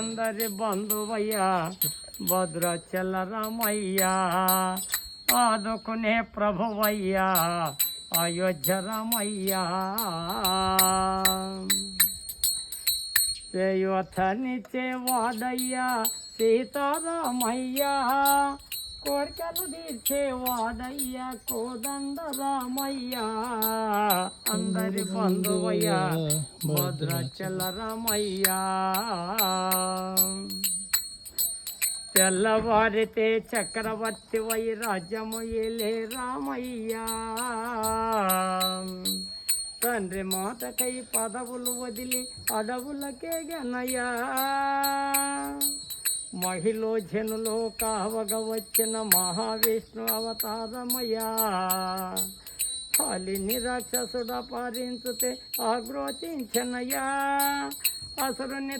అందరి బంధువయ్యా భద్రాచల రామయ్యా ఆదుకునే ప్రభువయ్యా అయోధ్య రామయ్యా చేయూతనిచ్చే వాడయ్యా సీతారామయ్యా కోరికలు తీర్చే వాడయ్యా కోదండ రామయ్యా అందరి బంధువయ్యా భద్రాచల రామయ్యా తెల్లవారితే చక్రవర్తి వై రాజ్యము ఏలే రామయ్యా తండ్రి మాటకై పదవులు వదిలి అడవులకే గనయ్యా మహిళ జనులో కావగ వచ్చిన మహావిష్ణు అవతారమయ్యా కాలిని రాక్షసుడ పారించుతే ఆగ్రోచించనయ్యా అసురుని